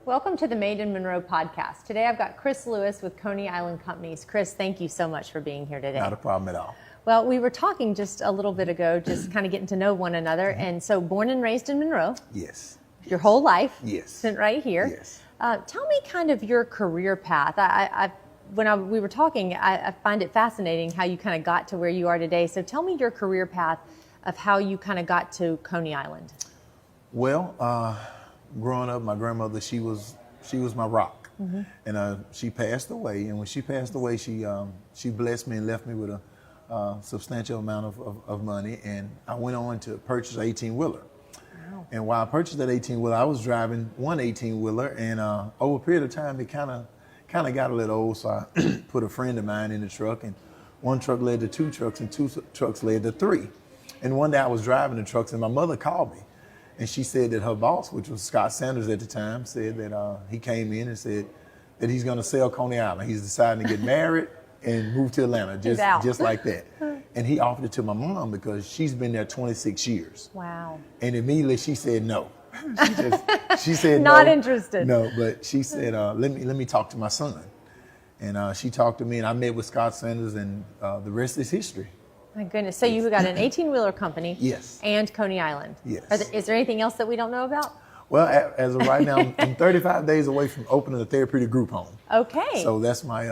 Welcome to the Made in Monroe podcast. Today I've got Chris Lewis with Coney Island Companies. Chris, thank you so much for being here today. Not a problem at all. Well, we were talking just a little bit ago, just kind of getting to know one another. And so born and raised in Monroe. Yes. Your whole life. Yes. Spent right here. Yes. Tell me kind of your career path. We were talking, I find it fascinating how you kind of got to where you are today. So tell me your career path of how you kind of got to Coney Island. Well, growing up, my grandmother, she was my rock, and she passed away. And when she passed away, she blessed me and left me with a substantial amount of money. And I went on to purchase an 18-wheeler. Wow. And while I purchased that 18-wheeler, I was driving one 18-wheeler, and over a period of time, it kind of got a little old. So I put a friend of mine in the truck, and one truck led to two trucks, and two trucks led to three. And one day I was driving the trucks, and my mother called me. And she said that her boss, which was Scott Sanders at the time, said that he came in and said that he's going to sell Coney Island. He's deciding to get married and move to Atlanta, just like that. And he offered it to my mom because she's been there 26 years. Wow. And immediately she said no. She said not no, interested. No, but she said, let me talk to my son. And she talked to me, and I met with Scott Sanders, and the rest is history. My goodness. So you got an 18-wheeler company. Yes. And Coney Island. Yes. Is there anything else that we don't know about? Well, as of right now, I'm 35 days away from opening a therapeutic group home. Okay. So that's my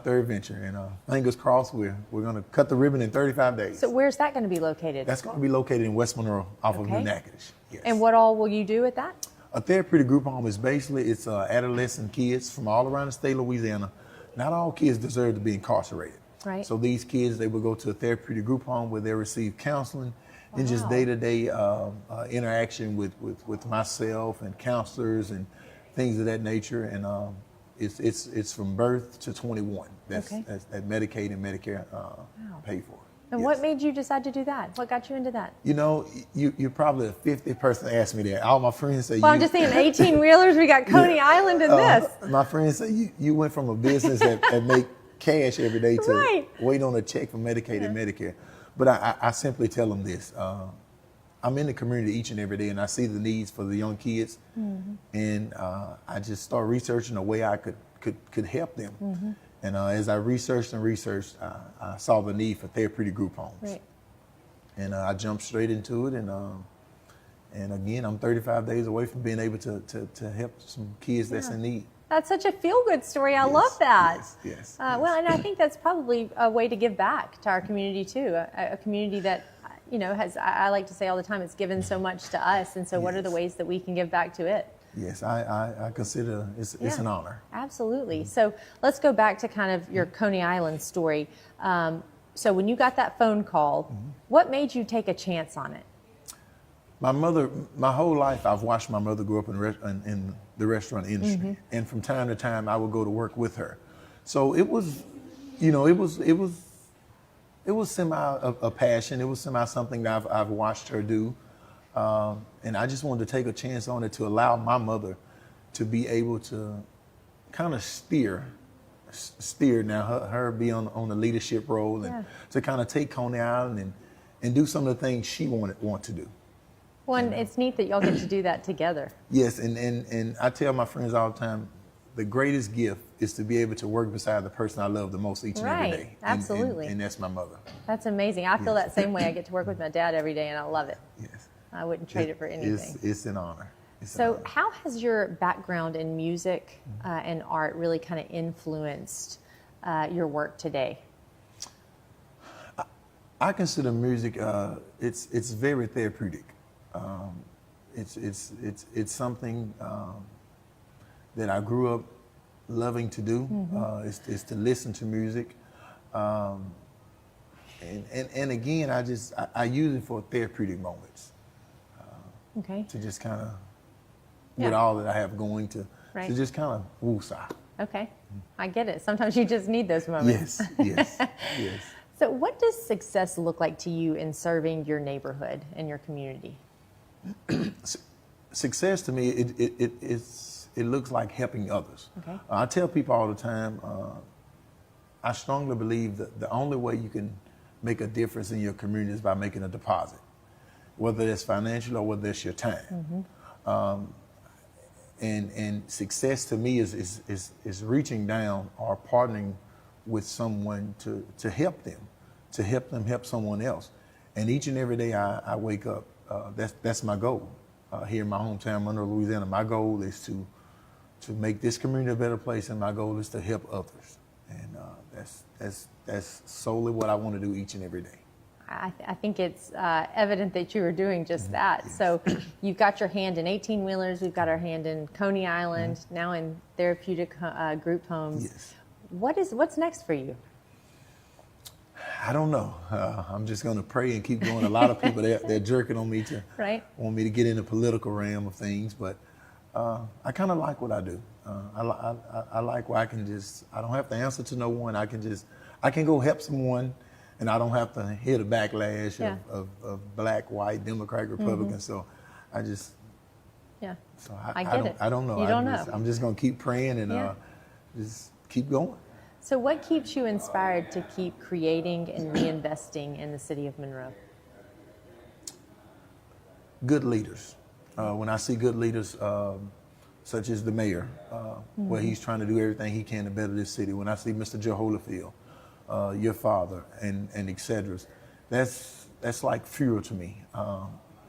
third venture, and fingers crossed, we're going to cut the ribbon in 35 days. So where's that going to be located? That's going to be located in West Monroe, off of New Natchitoches. Yes. And what all will you do at that? A therapeutic group home is basically it's adolescent kids from all around the state of Louisiana. Not all kids deserve to be incarcerated. Right. So these kids, they will go to a therapeutic group home where they receive counseling and just day-to-day interaction with myself and counselors and things of that nature. And it's from birth to 21. That Medicaid and Medicare pay for. And what made you decide to do that? What got you into that? You know, you're probably the 50th person to ask me that. All my friends say. Well, I'm just saying 18-wheelers. We got Coney Island and this. My friends say you went from a business that make cash every day to wait on a check for Medicaid and Medicare. But I simply tell them this. I'm in the community each and every day, and I see the needs for the young kids. And I just start researching a way I could help them. And as I researched, I saw the need for therapeutic group homes. Right. And I jumped straight into it. And again, I'm 35 days away from being able to help some kids that's in need. That's such a feel-good story. I love that. Yes. Well, and I think that's probably a way to give back to our community too. A community that, you know, has, I like to say all the time, it's given so much to us. And so what are the ways that we can give back to it? Yes, I consider it's an honor. Absolutely. So let's go back to kind of your Coney Island story. So when you got that phone call, what made you take a chance on it? My mother, my whole life, I've watched my mother grow up in the restaurant industry, and from time to time, I would go to work with her. So it was, you know, it was semi a passion. It was semi something that I've watched her do, and I just wanted to take a chance on it to allow my mother to be able to kind of steer now her be on the leadership role and to kind of take Coney Island and do some of the things she want to do. Well, and it's neat that y'all get to do that together. Yes, and I tell my friends all the time, the greatest gift is to be able to work beside the person I love the most each and every day. Absolutely. And that's my mother. That's amazing. I feel that same way. I get to work with my dad every day, and I love it. Yes. I wouldn't trade it for anything. It's an honor. So how has your background in music and art really kind of influenced your work today? I consider music, it's very therapeutic. It's something that I grew up loving to do. Is to listen to music, and again, I use it for therapeutic moments. To just kind of, with all that I have going, to just kind of woosah. Okay, I get it. Sometimes you just need those moments. Yes. So, what does success look like to you in serving your neighborhood and your community? Success to me, it looks like helping others. Okay. I tell people all the time, I strongly believe that the only way you can make a difference in your community is by making a deposit, whether it's financial or whether it's your time. And success to me is reaching down or partnering with someone to help them help someone else. And each and every day I wake up, that's my goal. Here in my hometown, Monroe, Louisiana, my goal is to make this community a better place, and my goal is to help others. And that's solely what I want to do each and every day. I think it's evident that you are doing just that. Yes. So you've got your hand in 18-wheelers, we've got our hand in Coney Island, now in therapeutic group homes. Yes. What's next for you? I don't know. I'm just going to pray and keep going. A lot of people, they're jerking on me to want me to get in the political realm of things, but I kind of like what I do. I like where I don't have to answer to no one. I can go help someone, and I don't have to hear the backlash of black, white, Democrat, Republican. So I just, so I get it. I don't know. You don't know. I'm just going to keep praying and just keep going. So what keeps you inspired to keep creating and reinvesting in the city of Monroe? Good leaders. When I see good leaders, such as the mayor, where he's trying to do everything he can to better this city. When I see Mr. Joe Holyfield, your father, and et cetera, that's like fuel to me.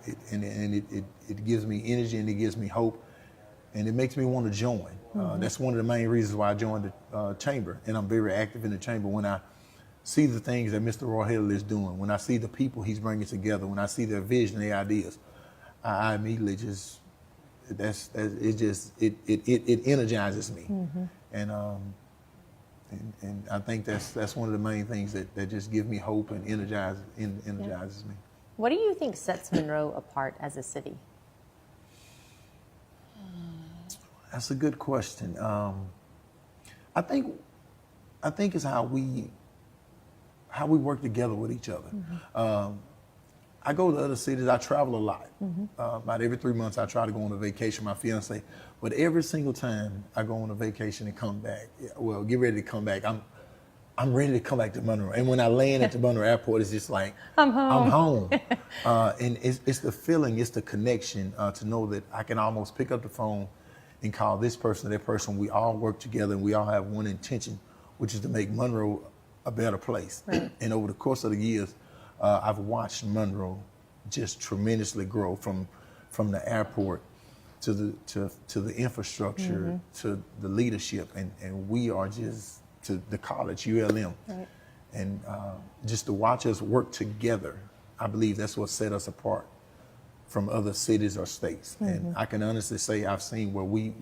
It gives me energy, and it gives me hope, and it makes me want to join. That's one of the main reasons why I joined the chamber, and I'm very active in the chamber. When I see the things that Mr. Roy Hill is doing, when I see the people he's bringing together, when I see their vision, their ideas, I immediately it energizes me, and I think that's one of the main things that just give me hope and energizes me. What do you think sets Monroe apart as a city? That's a good question. I think it's how we work together with each other. I go to other cities. I travel a lot. About every 3 months, I try to go on a vacation with my fiance. But every single time I go on a vacation and come back, get ready to come back, I'm ready to come back to Monroe. And when I land at the Monroe airport, it's just like, I'm home. And it's the feeling, it's the connection to know that I can almost pick up the phone and call this person or that person. We all work together, and we all have one intention, which is to make Monroe a better place. Right. And over the course of the years, I've watched Monroe just tremendously grow from the airport to the infrastructure to the leadership, and we are just to the college, ULM. Right. And just to watch us work together, I believe that's what set us apart from other cities or states. And I can honestly say I've seen where we,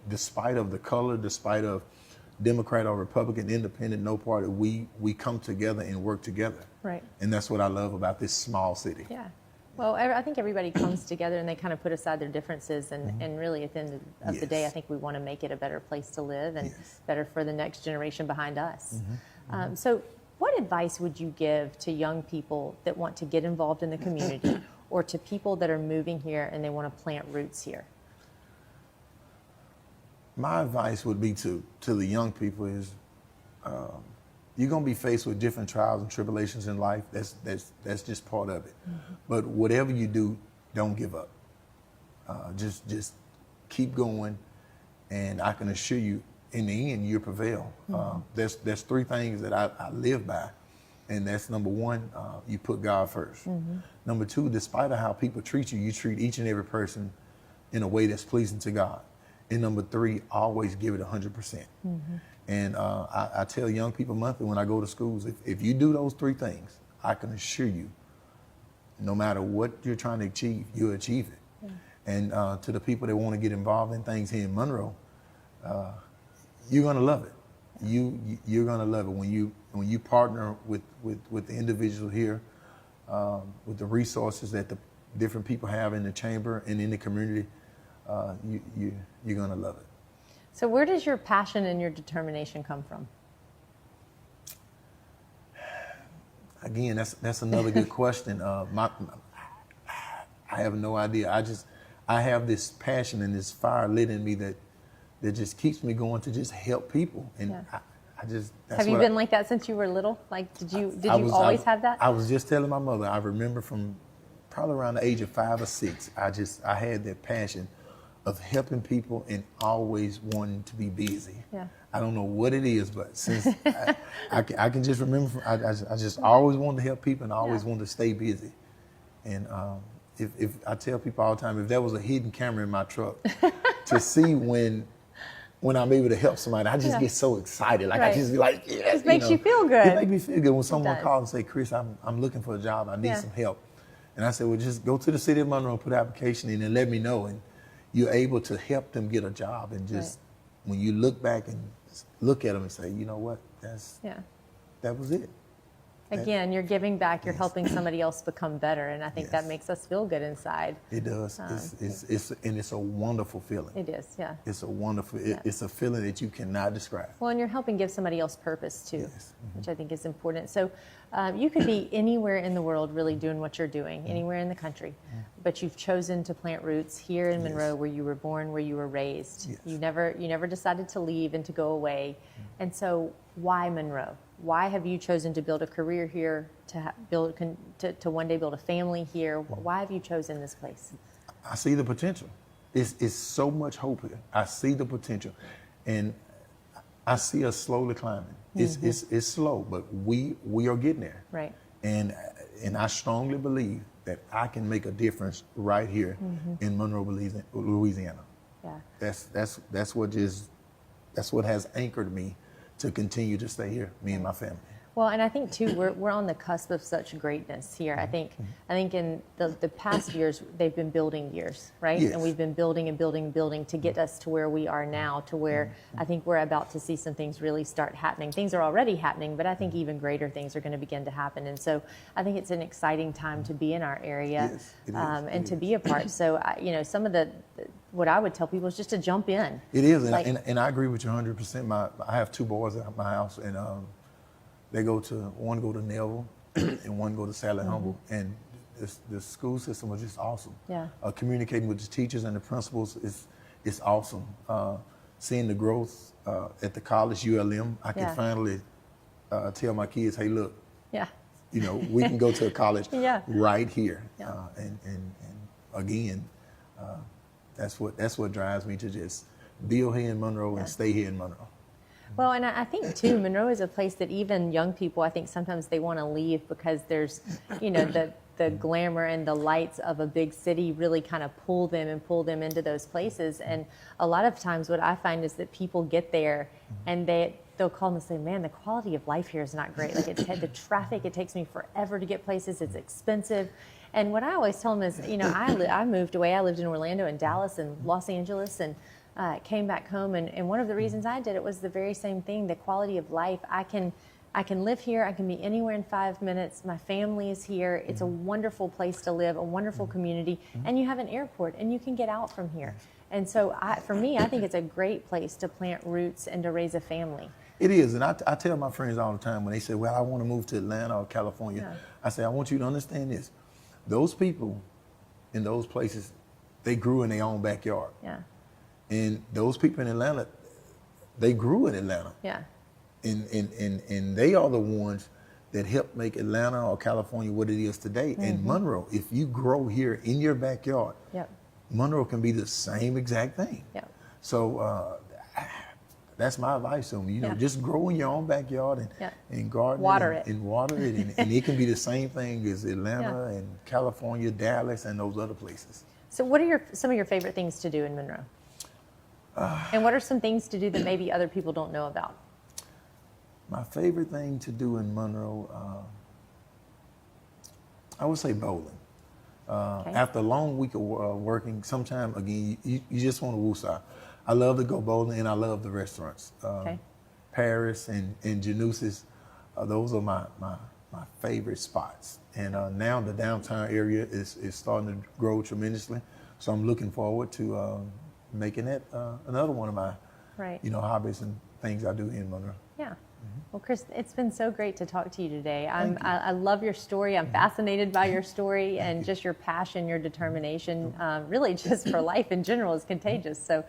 despite of the color, despite of Democrat or Republican, independent, no party, we come together and work together. Right. And that's what I love about this small city. Yeah. Well, I think everybody comes together and they kind of put aside their differences, and really at the end of the day, I think we want to make it a better place to live and better for the next generation behind us. So what advice would you give to young people that want to get involved in the community or to people that are moving here and they want to plant roots here? My advice would be to the young people is you're going to be faced with different trials and tribulations in life. That's just part of it. But whatever you do, don't give up. Just keep going, and I can assure you, in the end, you'll prevail. There's three things that I live by, and that's number one, you put God first. Number two, despite of how people treat you, you treat each and every person in a way that's pleasing to God. And number three, always give it 100%. And I tell young people monthly when I go to schools, if you do those three things, I can assure you, no matter what you're trying to achieve, you'll achieve it. And to the people that want to get involved in things here in Monroe, you're going to love it. You're going to love it when you partner with the individual here, with the resources that the different people have in the chamber and in the community. You're going to love it. So where does your passion and your determination come from? Again, that's another good question. I have no idea. I have this passion and this fire lit in me that just keeps me going to just help people. And that's have you been like that since you were little? Like, did you always have that? I was just telling my mother, I remember from probably around the age of 5 or 6, I had that passion of helping people and always wanting to be busy. Yeah. I don't know what it is, but since I can just remember, I just always wanted to help people and I always wanted to stay busy. And if I tell people all the time, if there was a hidden camera in my truck, to see when I'm able to help somebody, I just get so excited. Like I just be like, yes. It makes you feel good. It makes me feel good when someone calls and say, Chris, I'm looking for a job. I need some help. And I said, well, just go to the city of Monroe, put an application in and let me know. And you're able to help them get a job. And just when you look back and look at them and say, you know what, that was it. Again, you're giving back, you're helping somebody else become better, and I think that makes us feel good inside. It does. It's a wonderful feeling. It is, yeah. It's a wonderful, it's a feeling that you cannot describe. Well, and you're helping give somebody else purpose too, which I think is important. So you could be anywhere in the world really doing what you're doing, anywhere in the country, but you've chosen to plant roots here in Monroe where you were born, where you were raised. You never decided to leave and to go away. And so why Monroe? Why have you chosen to build a career here, to one day build a family here? Why have you chosen this place? I see the potential. It's so much hope here. I see the potential, and I see us slowly climbing. It's slow, but we are getting there. Right. And I strongly believe that I can make a difference right here in Monroe, Louisiana. Yeah. That's what has anchored me to continue to stay here, me and my family. Well, and I think too, we're on the cusp of such greatness here. I think in the past years, they've been building years, right? Yes. And we've been building and building and building to get us to where we are now, to where I think we're about to see some things really start happening. Things are already happening, but I think even greater things are going to begin to happen. And so I think it's an exciting time to be in our area and to be a part. So, some of what I would tell people is just to jump in. It is, and I agree with you 100%. I have two boys at my house, and one go to Neville and one go to Sally Humble, and the school system was just awesome. Yeah. Communicating with the teachers and the principals is awesome. Seeing the growth at the college, ULM, I can finally tell my kids, hey, look, we can go to a college right here. Yeah. And again, that's what drives me to just build here in Monroe and stay here in Monroe. Well, and I think too, Monroe is a place that even young people, I think sometimes they want to leave because there's, the glamour and the lights of a big city really kind of pull them into those places. And a lot of times what I find is that people get there and they'll call and say, man, the quality of life here is not great. Like the traffic, it takes me forever to get places. It's expensive. And what I always tell them is, I moved away. I lived in Orlando and Dallas and Los Angeles and came back home. And one of the reasons I did it was the very same thing, the quality of life. I can live here. I can be anywhere in 5 minutes. My family is here. It's a wonderful place to live, a wonderful community. And you have an airport and you can get out from here. And so for me, I think it's a great place to plant roots and to raise a family. It is, and I tell my friends all the time when they say, well, I want to move to Atlanta or California, I say, I want you to understand this. Those people in those places, they grew in their own backyard. Yeah. And those people in Atlanta, they grew in Atlanta. Yeah. And they are the ones that helped make Atlanta or California what it is today. And Monroe, if you grow here in your backyard, Monroe can be the same exact thing. Yeah. So that's my advice to them. Just grow in your own backyard and garden water it. And it can be the same thing as Atlanta and California, Dallas, and those other places. So what are some of your favorite things to do in Monroe? And what are some things to do that maybe other people don't know about? My favorite thing to do in Monroe, I would say bowling. After a long week of working, sometime again, you just want to woosah. I love to go bowling, and I love the restaurants. Paris and Janus's, those are my favorite spots. And now the downtown area is starting to grow tremendously. So I'm looking forward to making that another one of my hobbies and things I do in Monroe. Yeah. Well, Chris, it's been so great to talk to you today. I love your story. I'm fascinated by your story and just your passion, your determination, really just for life in general is contagious. So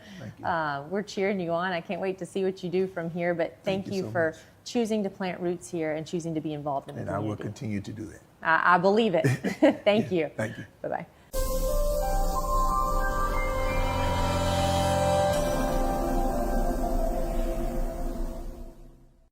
we're cheering you on. I can't wait to see what you do from here. But thank you so for choosing to plant roots here and choosing to be involved in the community. And I will continue to do that. I believe it. Thank you. Thank you. Bye-bye.